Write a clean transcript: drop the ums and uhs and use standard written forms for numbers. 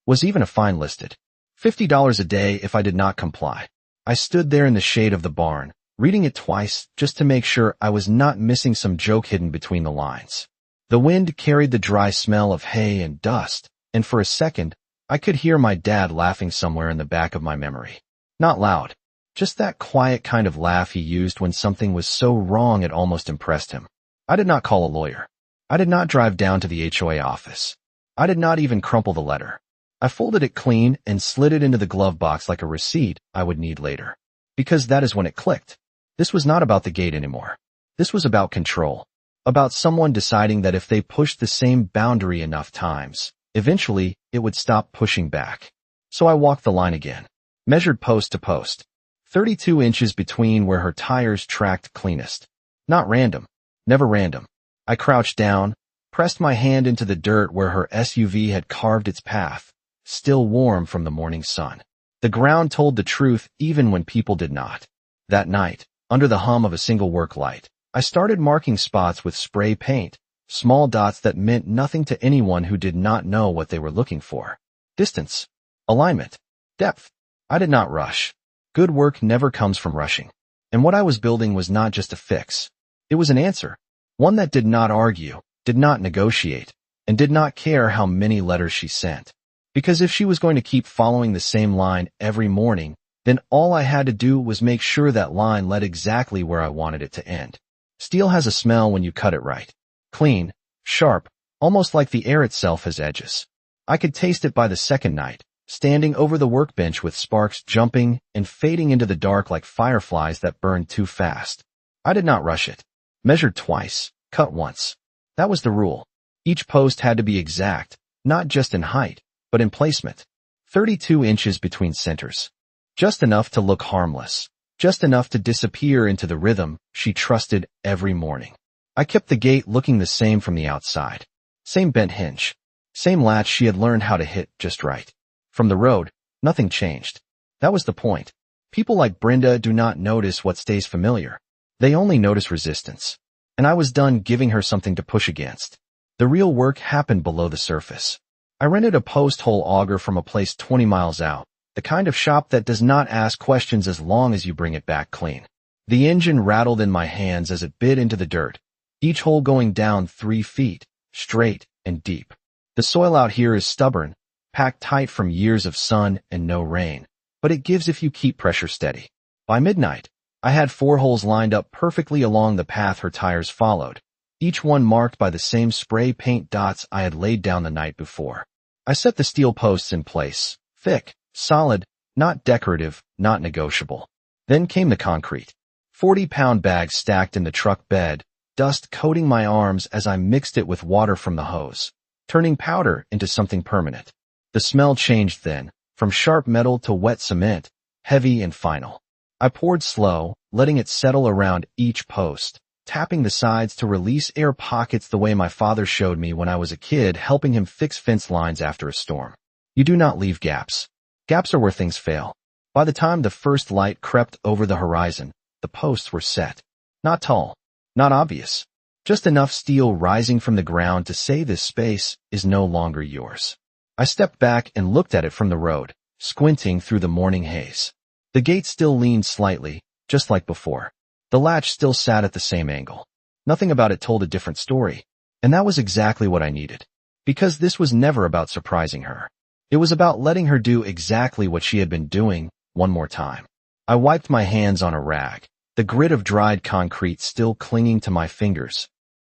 Was even a fine listed. $50 a day if I did not comply. I stood there in the shade of the barn, reading it twice just to make sure I was not missing some joke hidden between the lines. The wind carried the dry smell of hay and dust, and for a second, I could hear my dad laughing somewhere in the back of my memory. Not loud, just that quiet kind of laugh he used when something was so wrong it almost impressed him. I did not call a lawyer. I did not drive down to the HOA office. I did not even crumple the letter. I folded it clean and slid it into the glove box like a receipt I would need later. Because that is when it clicked. This was not about the gate anymore. This was about control. About someone deciding that if they pushed the same boundary enough times, eventually it would stop pushing back. So I walked the line again. Measured post to post. 32 inches between where her tires tracked cleanest. Not random. Never random. I crouched down, pressed my hand into the dirt where her SUV had carved its path, still warm from the morning sun. The ground told the truth even when people did not. That night, under the hum of a single work light, I started marking spots with spray paint, small dots that meant nothing to anyone who did not know what they were looking for. Distance, alignment, depth. I did not rush. Good work never comes from rushing. And what I was building was not just a fix. It was an answer. One that did not argue, did not negotiate, and did not care how many letters she sent. Because if she was going to keep following the same line every morning, then all I had to do was make sure that line led exactly where I wanted it to end. Steel has a smell when you cut it right. Clean, sharp, almost like the air itself has edges. I could taste it by the second night, standing over the workbench with sparks jumping and fading into the dark like fireflies that burned too fast. I did not rush it. Measured twice, cut once. That was the rule. Each post had to be exact, not just in height, but in placement. 32 inches between centers. Just enough to look harmless. Just enough to disappear into the rhythm she trusted every morning. I kept the gate looking the same from the outside. Same bent hinge. Same latch she had learned how to hit just right. From the road, nothing changed. That was the point. People like Brenda do not notice what stays familiar. They only notice resistance. And I was done giving her something to push against. The real work happened below the surface. I rented a post-hole auger from a place 20 miles out, the kind of shop that does not ask questions as long as you bring it back clean. The engine rattled in my hands as it bit into the dirt, each hole going down 3 feet, straight and deep. The soil out here is stubborn, packed tight from years of sun and no rain, but it gives if you keep pressure steady. By midnight, I had 4 holes lined up perfectly along the path her tires followed, each one marked by the same spray paint dots I had laid down the night before. I set the steel posts in place, thick, solid, not decorative, not negotiable. Then came the concrete. 40-pound bags stacked in the truck bed, dust coating my arms as I mixed it with water from the hose, turning powder into something permanent. The smell changed then, from sharp metal to wet cement, heavy and final. I poured slow, letting it settle around each post, tapping the sides to release air pockets the way my father showed me when I was a kid helping him fix fence lines after a storm. You do not leave gaps. Gaps are where things fail. By the time the first light crept over the horizon, the posts were set. Not tall, not obvious. Just enough steel rising from the ground to say this space is no longer yours. I stepped back and looked at it from the road, squinting through the morning haze. The gate still leaned slightly, just like before. The latch still sat at the same angle. Nothing about it told a different story. And that was exactly what I needed. Because this was never about surprising her. It was about letting her do exactly what she had been doing one more time. I wiped my hands on a rag, the grit of dried concrete still clinging to my fingers,